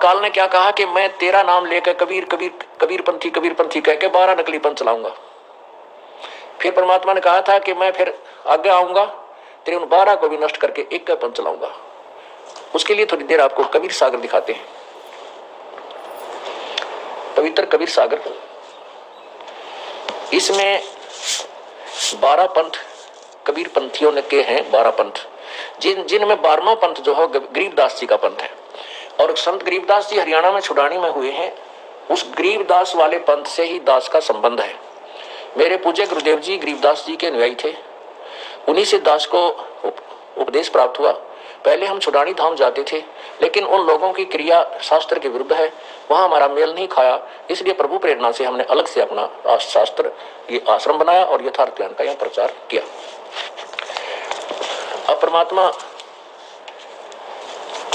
काल ने क्या कहा कि मैं तेरा नाम लेकर कबीर कबीर कबीर पंथी कह के 12 नकली पंथ चलाऊंगा। फिर परमात्मा ने कहा था कि मैं फिर आगे आऊंगा, तेरे उन 12 को भी नष्ट करके एक का पंथ चलाऊंगा। उसके लिए थोड़ी देर आपको कबीर सागर दिखाते हैं। पवित्र कबीर सागर, इसमें 12 पंथ कबीर पंथियों ने के हैं। 12 पंथ जिनमें 12वां पंथ जो है गरीबदास जी का पंथ है। और संत गरीबदास जी हरियाणा में छुड़ानी में हुए हैं। उस गरीबदास वाले पंथ से ही दास का संबंध है। मेरे पूज्य गुरुदेव जी गरीबदास जी के अनुयायी थे, उन्हीं से दास को उपदेश प्राप्त हुआ। पहले हम छुड़ानी धाम जाते थे, लेकिन उन लोगों की क्रिया शास्त्र के विरुद्ध है, वहां हमारा मेल नहीं खाया। इसलिए प्रभु प्रेरणा से हमने अलग से अपना शास्त्र ये आश्रम बनाया और यथार्थ ज्ञान का यहाँ प्रचार किया। अब परमात्मा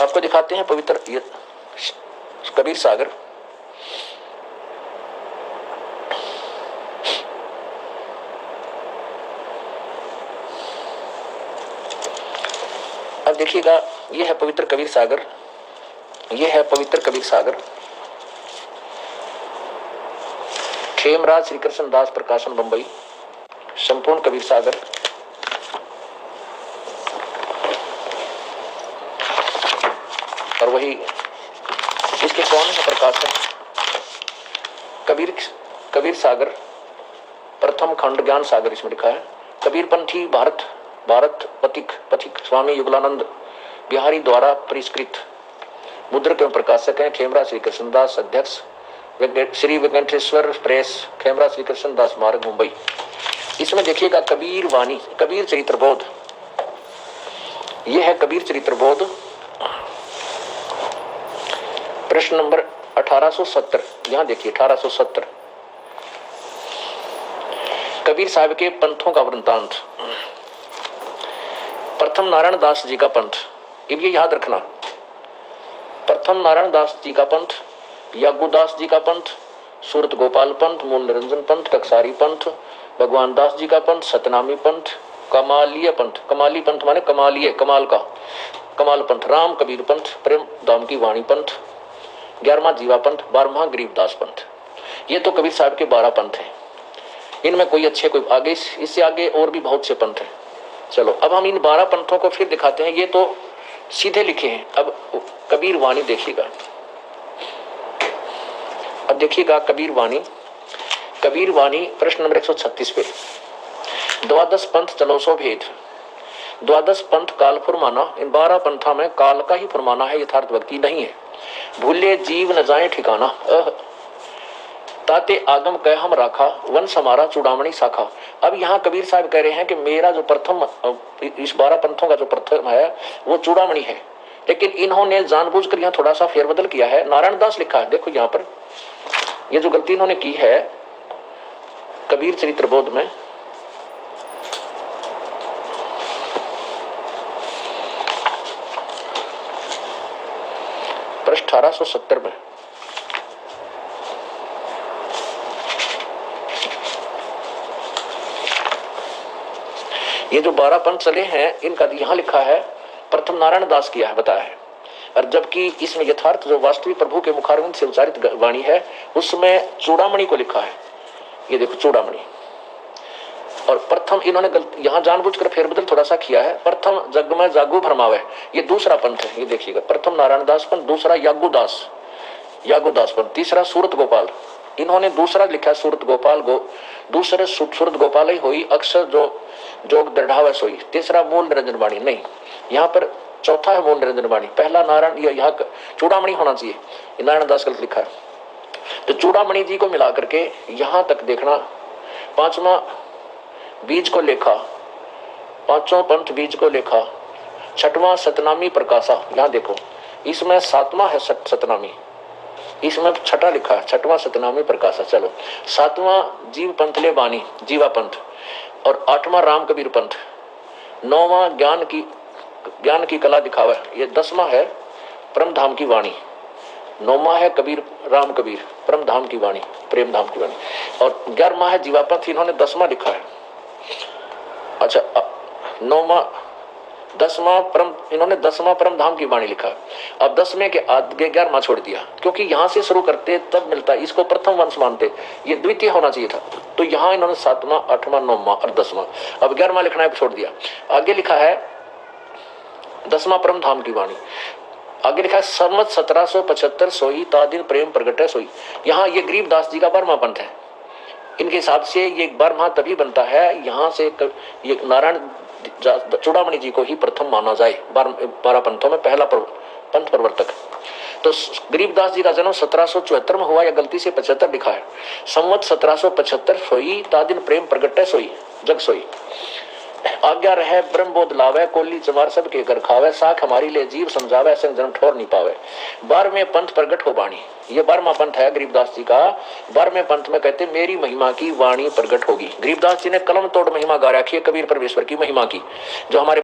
आपको दिखाते हैं पवित्र कबीर सागर। अब देखिएगा, ये है पवित्र कबीर सागर, ये है पवित्र कबीर सागर। खेमराज श्री कृष्ण दास प्रकाशन बंबई, संपूर्ण कबीर सागर। और वही इसके कौन है प्रकाशक? कबीर सागर प्रथम खंड ज्ञान सागर इसमें लिखा है। कबीर पंथी भारत पथिक स्वामी युगलानंद बिहारी द्वारा परिष्कृत मुद्रक एवं प्रकाशक है खेमरा श्री कृष्णदास, अध्यक्ष श्री वेंकटेश्वर प्रेस, खेमरा श्री कृष्णदास मार्ग मुंबई। इसमें देखिएगा कबीर वाणी, कबीर चरित्र बोध, यह है कबीर चरित्र बोध। प्रश्न नंबर 1870, यहां देखिए 1870, कबीर साहब के पंथों का वृंतांत। प्रथम नारायण दास जी का पंथ, ये याद रखना। प्रथम नारायण दास जी का पंथ, यागुदास जी का पंथ, सूरत गोपाल पंथ, मूल निरंजन पंथ, टकसारी पंथ, भगवान दास जी का पंथ, सतनामी पंथ, कमालिय पंथ, कमाली पंथ माने कमालिय, कमाल का, कमाल पंथ, राम कबीर पंथ, प्रेम दाम की वाणी पंथ, 11वां जीवा पंथ, 12वां गरीबदास पंथ। ये तो कबीर साहब के 12 पंथ हैं। इनमें कोई अच्छे कोई आगे, इससे आगे और भी बहुत से पंथ हैं। चलो अब हम इन 12 पंथों को फिर दिखाते हैं। ये तो सीधे लिखे हैं। अब कबीर वाणी देखिएगा, अब देखिएगा कबीर वाणी। कबीर वाणी प्रश्न नंबर 136 पे, द्वादश पंथ चलो सो भेद। द्वादश पंथ काल फुरमाना, इन 12 पंथा में काल का ही फुरमाना है, यथार्थ भक्ति नहीं है। भूले जीव न जाए ठिकाना, ताते आगम कह हम राखा, वंश हमारा चूड़ामणि शाखा। अब यहाँ कबीर साहब कह रहे हैं कि मेरा जो प्रथम, इस 12 पंथों का जो प्रथम है वो चूड़ामणि है, लेकिन इन्होंने जानबूझकर यहाँ थोड़ा सा फेरबदल किया है। नारायण दास लिखा है, देखो यहाँ पर ये जो गलती इन्होंने की है कबीर चरित्र बोध में, पृष्ठ 1870 में, ये जो 12 पंथ चले हैं इनका यहां लिखा है प्रथम नारायण दास किया है, बताया है। और जबकि इसमें यथार्थ जो वास्तविक प्रभु के मुखारविंद से उच्चारित वाणी है उसमें चूड़ामणि को लिखा है। ये देखो चूड़ामणि। और प्रथम इन्होंने यहाँ जानबूझकर फेरबदल थोड़ा सा किया है। प्रथम जग में जागू भरमावे, ये दूसरा पंथ है। ये देखिएगा, प्रथम नारायण दास पंथ, दूसरा यागुदास पंथ, तीसरा सूरत गोपाल। इन्होंने दूसरा लिखा सूरत गोपाल दूसरे सूरत गोपाल ही हुई अक्षर जो जोग दृढ़ावे सोई। तीसरा मूल निरंजन वाणी, नहीं यहाँ पर चौथा है मूल निरंजन वाणी। पहला नारायण, यहाँ चूड़ामणि होना चाहिए, नारायण दास गलत लिखा है। तो चूड़ामणि जी को मिला करके यहां तक देखना, 5वां बीज को लेखा, 5वां पंथ बीज को लेखा, 6वां सतनामी प्रकाशा। यहां देखो इसमें 7वां है सतनामी, इसमें 6ठा लिखा है, 6वां सतनामी प्रकाशा। चलो 7वां जीव पंथ ले बानी, जीवा पंथ, और 8वां राम कबीर पंथ, 9वां ज्ञान की कला दिखावा, ये 10वां है परम धाम की वाणी, 9वां है कबीर राम कबीर परम धाम की वाणी, प्रेम धाम की वाणी, और 11वां है जीवा पंथ। इन्होंने 10वां लिखा है। अच्छा 9वां इन्होंने 10वां परम धाम की वाणी लिखा। अब 10वें के आगे 11वां छोड़ दिया, क्योंकि यहां से शुरू करते तब मिलता, इसको प्रथम वंश मानते, ये द्वितीय होना चाहिए था। तो यहां इन्होंने 7वां, 8वां, 9वां और 10वां, अब 11वां लिखना है, छोड़ दिया। आगे लिखा है 10वां परम धाम की वाणी, आगे लिखा है संवत 1775 सोई तादिन प्रेम प्रगटे सोई। यहाँ ये गरीबदास जी का 12वां पंथ है। इनके हिसाब से ये 12वां तभी बनता है, यहाँ से ये नारायण चूड़ामणि जी को ही प्रथम माना जाए 12 पंथों में पहला पंथ प्रवर्तक। तो गरीबदास जी का जन्म 1774 में हुआ, या गलती से 75 लिखा है। संवत 1775 सोई तादिन प्रेम प्रगटे सोई जग सोई। आज्ञा रहे ब्रह्म बोध लावे, कोली चमार सब के घर खावे, साख हमारी ले जीव समझावे, संग जन्म ठोर नहीं पावे। 12वें पंथ प्रगट हो वाणी, ये 12वां पंथ है गरीबदास जी का। 12वें पंथ में कहते मेरी महिमा की वाणी प्रगट होगी। गरीबदास जी ने कलम तोड़ महिमा गा रखी है कबीर परमेश्वर की महिमा की, जो हमारे